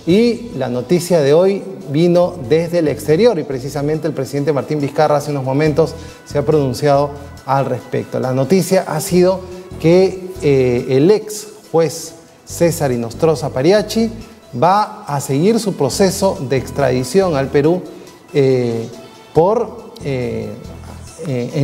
y la noticia de hoy vino desde el exterior y precisamente el presidente Martín Vizcarra hace unos momentos se ha pronunciado al respecto. La noticia ha sido que el ex juez César Inostroza Pariachi va a seguir su proceso de extradición al Perú en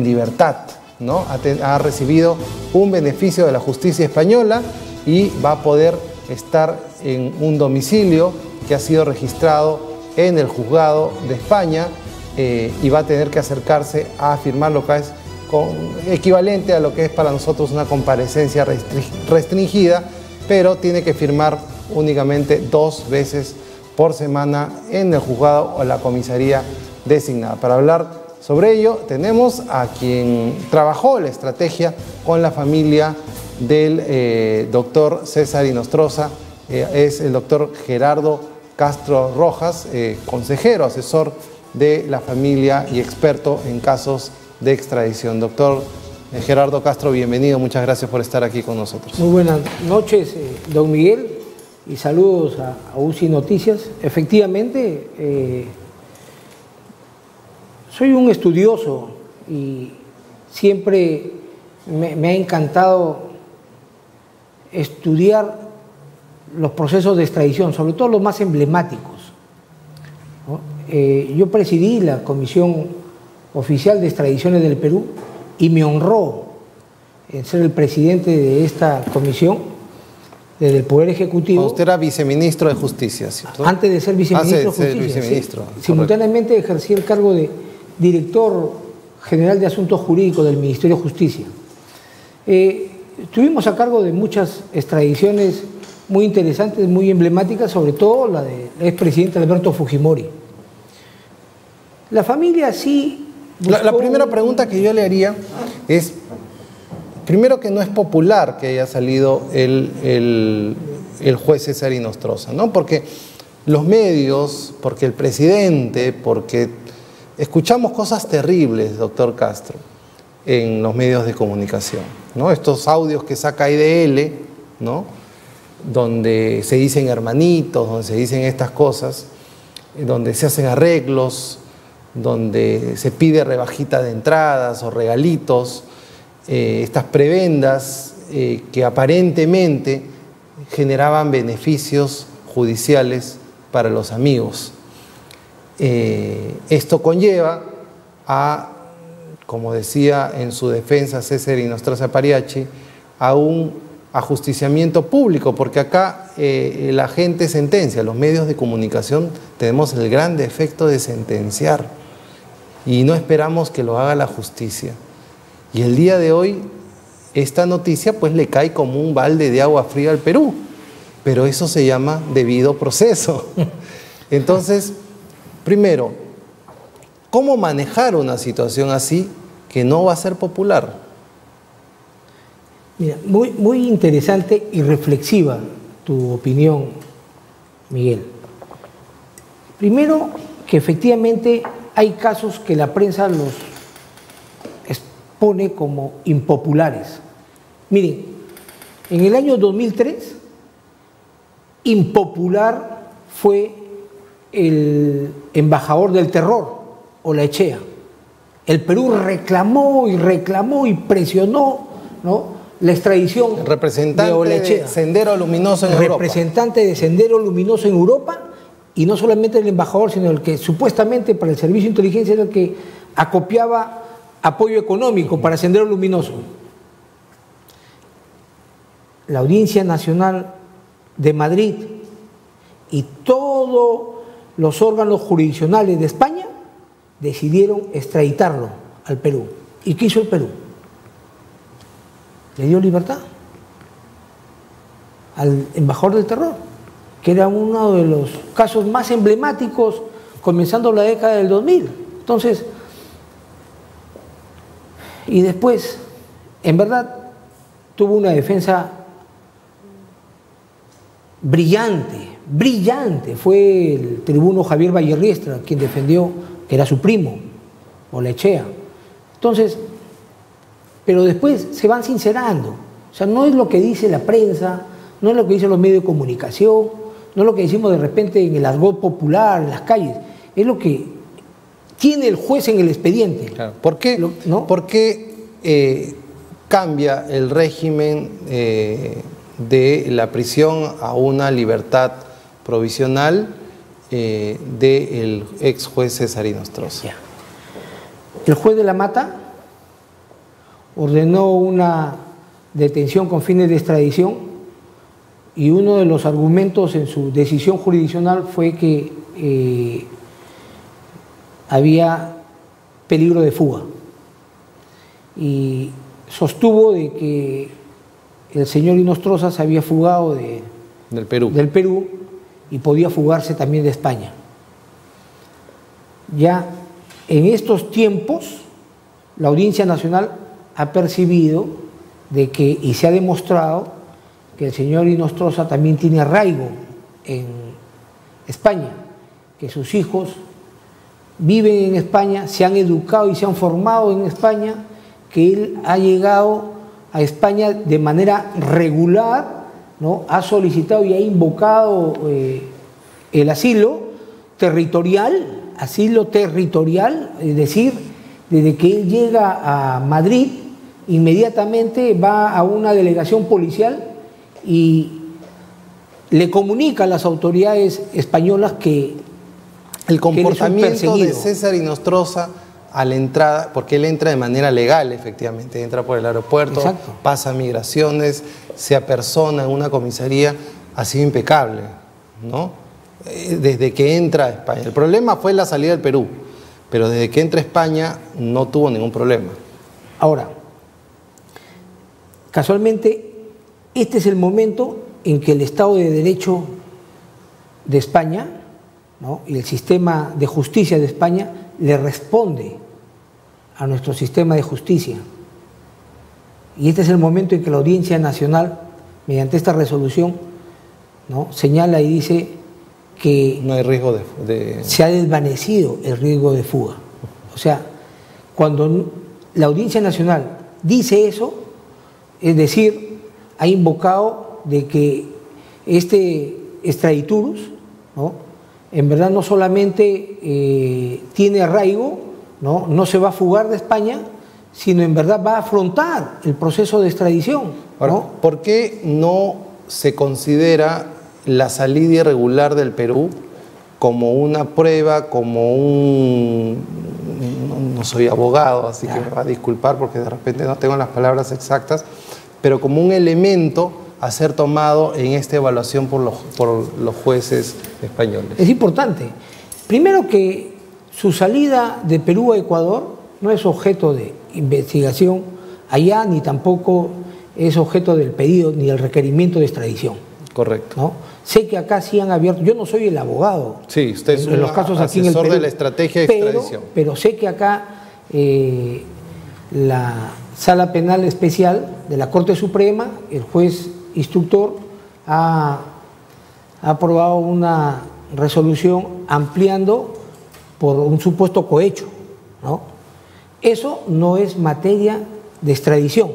libertad, ¿no? Ha recibido un beneficio de la justicia española y va a poder estar en un domicilio que ha sido registrado en el juzgado de España y va a tener que acercarse a firmar lo que es equivalente a lo que es para nosotros una comparecencia restringida, pero tiene que firmar únicamente 2 veces por semana en el juzgado o la comisaría designada. Para hablar sobre ello tenemos a quien trabajó la estrategia con la familia del doctor César Inostroza, es el doctor Gerardo Castro Rojas, consejero, asesor de la familia y experto en casos de extradición. Doctor Gerardo Castro, bienvenido, muchas gracias por estar aquí con nosotros. Muy buenas noches, don Miguel, y saludos a UCI Noticias. Efectivamente, soy un estudioso y siempre me ha encantado estudiar los procesos de extradición, sobre todo los más emblemáticos, ¿no? Yo presidí la Comisión Oficial de Extradiciones del Perú y me honró ser el presidente de esta comisión desde el Poder Ejecutivo. Usted era viceministro de Justicia, ¿cierto? Antes de ser viceministro de Justicia. Viceministro, sí. Simultáneamente ejercí el cargo de director general de Asuntos Jurídicos del Ministerio de Justicia. Estuvimos a cargo de muchas extradiciones muy interesantes, muy emblemáticas, sobre todo la del expresidente Alberto Fujimori. La familia sí buscó... La primera pregunta que yo le haría es, primero, que no es popular que haya salido el juez César Inostroza, ¿no? Porque los medios, porque el presidente, porque escuchamos cosas terribles, doctor Castro, en los medios de comunicación, ¿no? Estos audios que saca IDL, ¿no? Donde se dicen hermanitos, donde se dicen estas cosas, donde se hacen arreglos, donde se pide rebajita de entradas o regalitos, estas prebendas que aparentemente generaban beneficios judiciales para los amigos. Esto conlleva a, como decía en su defensa César Inostroza Pariachi, a un ajusticiamiento público, porque acá la gente sentencia, los medios de comunicación tenemos el gran defecto de sentenciar y no esperamos que lo haga la justicia. Y el día de hoy esta noticia pues le cae como un balde de agua fría al Perú, pero eso se llama debido proceso. Entonces, primero, ¿cómo manejar una situación así que no va a ser popular? Mira, muy interesante y reflexiva tu opinión, Miguel. Primero, que efectivamente hay casos que la prensa los expone como impopulares. Miren, en el año 2003, impopular fue el embajador del terror, Olaechea. El Perú reclamó y presionó, ¿no?, la extradición representante de Olaechea, de Sendero Luminoso en Europa. Representante de Sendero Luminoso en Europa, y no solamente el embajador, sino el que supuestamente para el servicio de inteligencia era el que acopiaba apoyo económico para Sendero Luminoso. La Audiencia Nacional de Madrid y todos los órganos jurisdiccionales de España decidieron extraditarlo al Perú. ¿Y qué hizo el Perú? Le dio libertad al embajador del terror, que era uno de los casos más emblemáticos comenzando la década del 2000. Entonces, y después, en verdad, tuvo una defensa brillante. Fue el tribuno Javier Vallerriestra quien defendió, que era su primo, Olaechea. Entonces, pero después se van sincerando. O sea, no es lo que dice la prensa, no es lo que dicen los medios de comunicación, no lo que decimos de repente en el argot popular, en las calles, es lo que tiene el juez en el expediente. Claro. ¿Por qué, ¿no? ¿Por qué cambia el régimen de la prisión a una libertad provisional del ex juez César Inostroza? El juez de La Mata ordenó una detención con fines de extradición y uno de los argumentos en su decisión jurisdiccional fue que había peligro de fuga y sostuvo de que el señor Inostroza se había fugado del Perú y podía fugarse también de España. Ya en estos tiempos la Audiencia Nacional ha percibido de que, y se ha demostrado que el señor Inostroza también tiene arraigo en España, que sus hijos viven en España, se han educado y se han formado en España, que él ha llegado a España de manera regular, ¿no? Ha solicitado y ha invocado el asilo territorial, es decir, desde que él llega a Madrid, inmediatamente va a una delegación policial y le comunica a las autoridades españolas que el comportamiento de César Inostroza a la entrada, porque él entra de manera legal, efectivamente, entra por el aeropuerto, exacto, pasa migraciones, se apersona en una comisaría, ha sido impecable, ¿no? Desde que entra a España. El problema fue la salida del Perú, pero desde que entra a España no tuvo ningún problema. Ahora, casualmente, este es el momento en que el Estado de Derecho de España, ¿no? Y el sistema de justicia de España le responde a nuestro sistema de justicia. Y este es el momento en que la Audiencia Nacional, mediante esta resolución, ¿no? Señala y dice que no hay riesgo se ha desvanecido el riesgo de fuga. O sea, cuando la Audiencia Nacional dice eso, es decir, ha invocado de que este extraditurus, ¿no? En verdad no solamente tiene arraigo, no se va a fugar de España, sino en verdad va a afrontar el proceso de extradición, ¿no? Ahora, ¿por qué no se considera la salida irregular del Perú como una prueba, como un... No soy abogado, así que me va a disculpar porque de repente no tengo las palabras exactas, pero como un elemento a ser tomado en esta evaluación por los jueces españoles? Es importante. Primero que su salida de Perú a Ecuador no es objeto de investigación allá, ni tampoco es objeto del pedido ni del requerimiento de extradición. Correcto. ¿No? Sé que acá sí han abierto, yo no soy el abogado. Sí, usted es en los casos aquí en el Perú, de la estrategia de extradición. Pero sé que acá la Sala Penal Especial de la Corte Suprema, el juez instructor, ha aprobado una resolución ampliando por un supuesto cohecho, ¿no? Eso no es materia de extradición.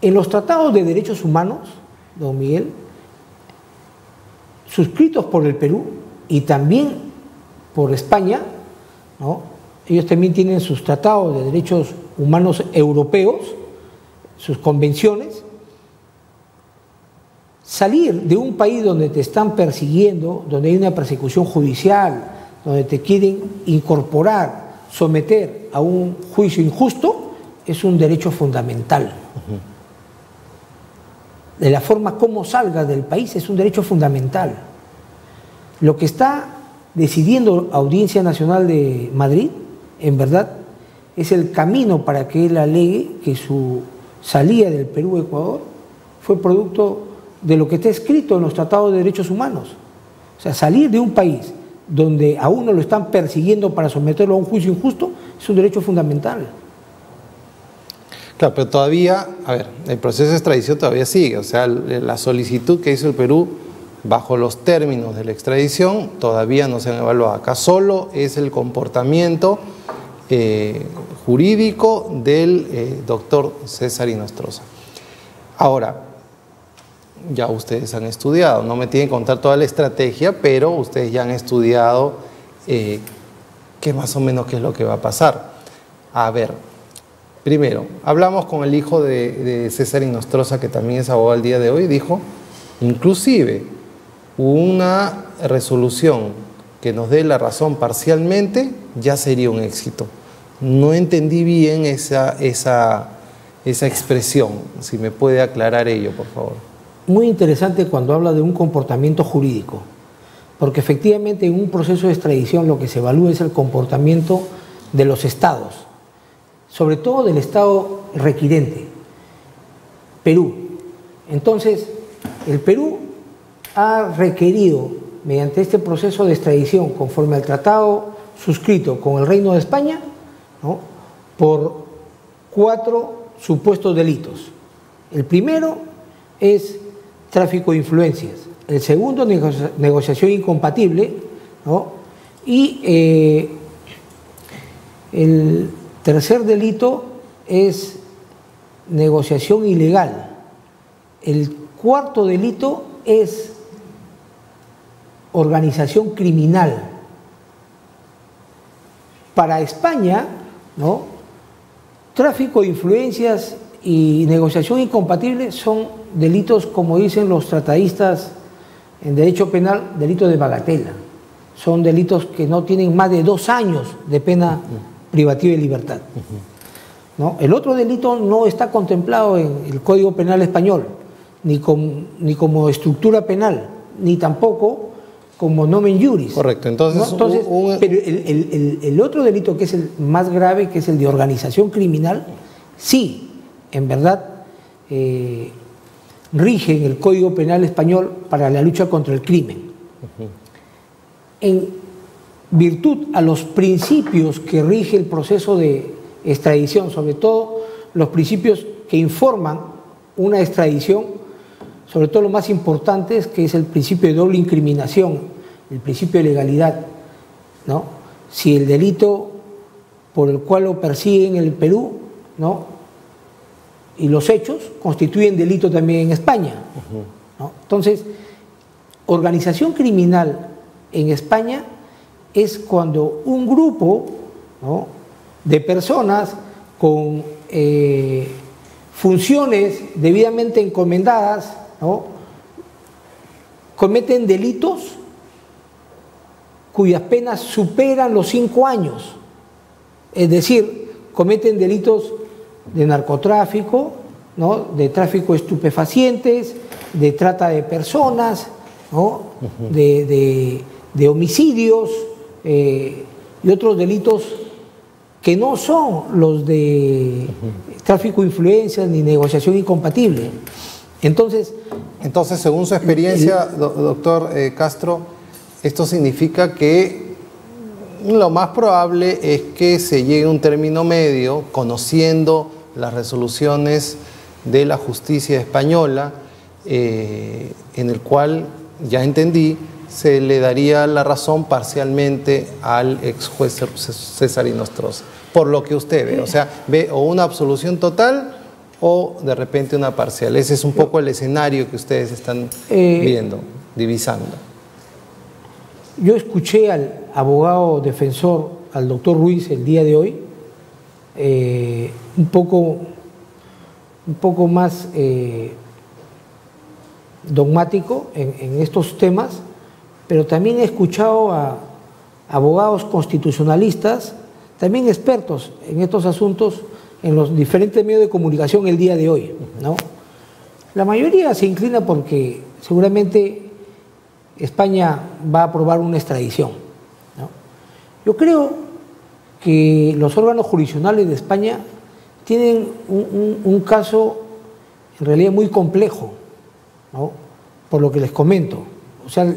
En los tratados de derechos humanos, don Miguel, suscritos por el Perú y también por España, ¿no? Ellos también tienen sus tratados de derechos humanos europeos, sus convenciones. Salir de un país donde te están persiguiendo, donde hay una persecución judicial, donde te quieren incorporar, someter a un juicio injusto, es un derecho fundamental. De la forma como salgas del país es un derecho fundamental. Lo que está decidiendo Audiencia Nacional de Madrid, en verdad, es el camino para que él alegue que su salida del Perú a Ecuador fue producto de lo que está escrito en los tratados de derechos humanos. O sea, salir de un país donde a uno lo están persiguiendo para someterlo a un juicio injusto es un derecho fundamental. Claro, pero todavía, a ver, el proceso de extradición todavía sigue, o sea, la solicitud que hizo el Perú bajo los términos de la extradición todavía no se han evaluado. Acá solo es el comportamiento jurídico del doctor César Inostroza. Ahora, ya ustedes han estudiado. No me tienen que contar toda la estrategia, pero ustedes ya han estudiado qué más o menos qué es lo que va a pasar. A ver, primero, hablamos con el hijo de César Inostroza, que también es abogado el día de hoy, dijo, inclusive una resolución que nos dé la razón parcialmente ya sería un éxito. No entendí bien esa expresión, si me puede aclarar ello, por favor. Muy interesante cuando habla de un comportamiento jurídico, porque efectivamente en un proceso de extradición lo que se evalúa es el comportamiento de los estados, sobre todo del estado requirente, Perú. Entonces, el Perú ha requerido, mediante este proceso de extradición, conforme al tratado suscrito con el Reino de España, ¿no?, por 4 supuestos delitos. El primero es tráfico de influencias, el segundo negociación incompatible, ¿no?, y el tercer delito es negociación ilegal. El cuarto delito es organización criminal. Para España, ¿no?, tráfico de influencias y negociación incompatible son delitos, como dicen los tratadistas en derecho penal, delitos de bagatela. Son delitos que no tienen más de 2 años de pena privativa de libertad, ¿no? El otro delito no está contemplado en el Código Penal español, ni como estructura penal, ni tampoco como nomen juris. Correcto, entonces, ¿no? Entonces pero el otro delito, que es el más grave, que es el de organización criminal, sí, en verdad, rige en el Código Penal español para la lucha contra el crimen. En virtud a los principios que rige el proceso de extradición, sobre todo los principios que informan una extradición, sobre todo lo más importante es que es el principio de doble incriminación, el principio de legalidad, ¿no? Si el delito por el cual lo persiguen en el Perú, ¿no?, y los hechos constituyen delito también en España, ¿no? Entonces, organización criminal en España es cuando un grupo, ¿no?, de personas con funciones debidamente encomendadas, ¿no?, cometen delitos cuyas penas superan los 5 años, es decir, cometen delitos de narcotráfico, ¿no?, de tráfico de estupefacientes, de trata de personas, ¿no?, de homicidios y otros delitos que no son los de tráfico de influencias ni negociación incompatible. Entonces, según su experiencia, doctor Castro, esto significa que lo más probable es que se llegue a un término medio, conociendo las resoluciones de la justicia española, en el cual, ya entendí, se le daría la razón parcialmente al ex juez César Inostroza, por lo que usted ve. O sea, ve o una absolución total o de repente una parcial. Ese es un poco el escenario que ustedes están viendo, divisando. Yo escuché al abogado defensor, al doctor Ruiz, el día de hoy, un poco más dogmático en estos temas, pero también he escuchado a abogados constitucionalistas, también expertos en estos asuntos, en los diferentes medios de comunicación el día de hoy, ¿no? La mayoría se inclina porque seguramente España va a aprobar una extradición, ¿no? Yo creo que los órganos jurisdiccionales de España tienen un caso en realidad muy complejo, ¿no?, por lo que les comento. O sea,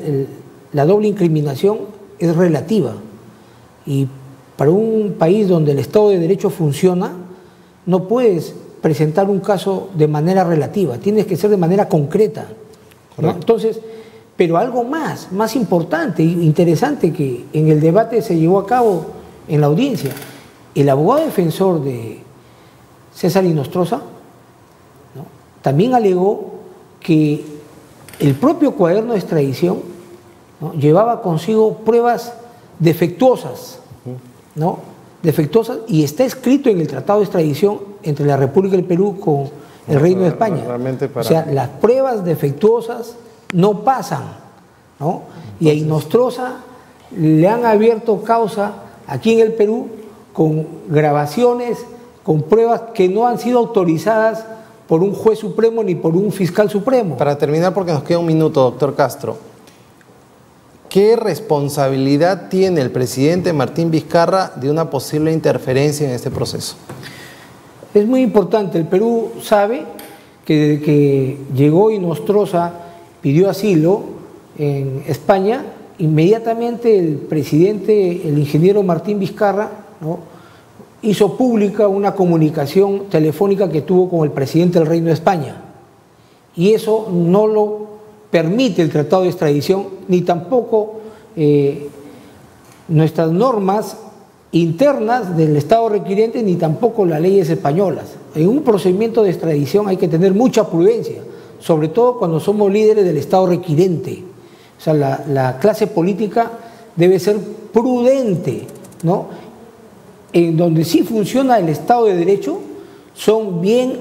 la doble incriminación es relativa, y para un país donde el Estado de Derecho funciona, no puedes presentar un caso de manera relativa, tienes que ser de manera concreta, ¿no? Entonces, pero algo más importante e interesante que en el debate se llevó a cabo en la audiencia, el abogado defensor de César Inostroza, ¿no?, también alegó que el propio cuaderno de extradición, ¿no?, llevaba consigo pruebas defectuosas, ¿no?, defectuosas, y está escrito en el Tratado de Extradición entre la República del Perú con el Reino de España. O sea, las pruebas defectuosas no pasan, ¿no? Y a Inostroza le han abierto causa aquí en el Perú con grabaciones, con pruebas que no han sido autorizadas por un juez supremo ni por un fiscal supremo. Para terminar, porque nos queda un minuto, doctor Castro, ¿qué responsabilidad tiene el presidente Martín Vizcarra de una posible interferencia en este proceso? Es muy importante. El Perú sabe que desde que llegó Inostroza, pidió asilo en España, inmediatamente el presidente, el ingeniero Martín Vizcarra, ¿no?, hizo pública una comunicación telefónica que tuvo con el presidente del Reino de España. Y eso no lo permite el Tratado de Extradición, ni tampoco nuestras normas internas del Estado requiriente, ni tampoco las leyes españolas. En un procedimiento de extradición hay que tener mucha prudencia, sobre todo cuando somos líderes del Estado requirente. O sea, la clase política debe ser prudente, ¿no? En donde sí funciona el Estado de Derecho, son bien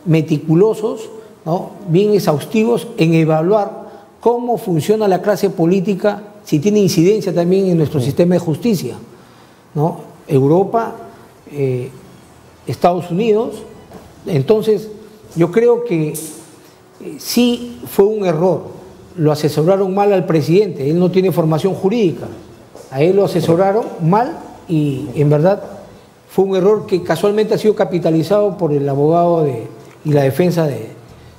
meticulosos, ¿no?, bien exhaustivos en evaluar cómo funciona la clase política, si tiene incidencia también en nuestro sistema de justicia, ¿no? Europa, Estados Unidos. Entonces, yo creo que sí fue un error. Lo asesoraron mal al presidente, él no tiene formación jurídica, a él lo asesoraron mal y en verdad fue un error que casualmente ha sido capitalizado por el abogado y la defensa de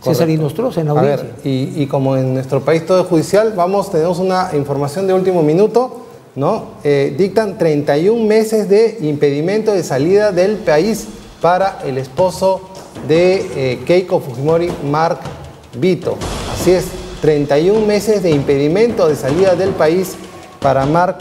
César Inostroza en la audiencia. A ver, y como en nuestro país todo es judicial, tenemos una información de último minuto, ¿no? Dictan 31 meses de impedimento de salida del país para el esposo de Keiko Fujimori, Mark Vito. Así es, 31 meses de impedimento de salida del país para Mark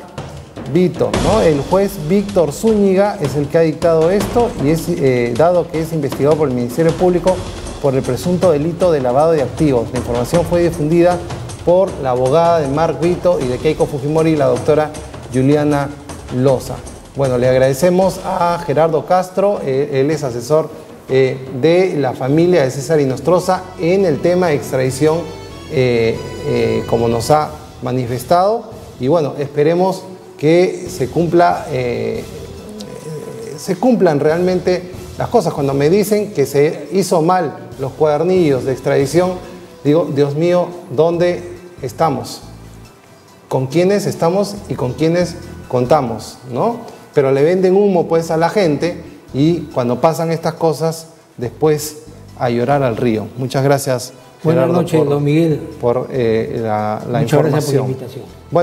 Vito, ¿no? El juez Víctor Zúñiga es el que ha dictado esto y es dado que es investigado por el Ministerio Público por el presunto delito de lavado de activos. La información fue difundida por la abogada de Mark Vito y de Keiko Fujimori, la doctora Juliana Loza. Bueno, le agradecemos a Gerardo Castro, él es asesor de la familia de César Inostroza en el tema de extradición, como nos ha manifestado, y bueno, esperemos que se cumplan realmente las cosas. Cuando me dicen que se hizo mal los cuadernillos de extradición, digo, Dios mío, ¿dónde estamos? ¿Con quiénes estamos y con quiénes contamos, ¿no? Pero le venden humo pues a la gente y cuando pasan estas cosas, después a llorar al río. Muchas gracias, Gerardo. Buenas noches, don Miguel. Por la Muchas información. gracias por la invitación. Bueno,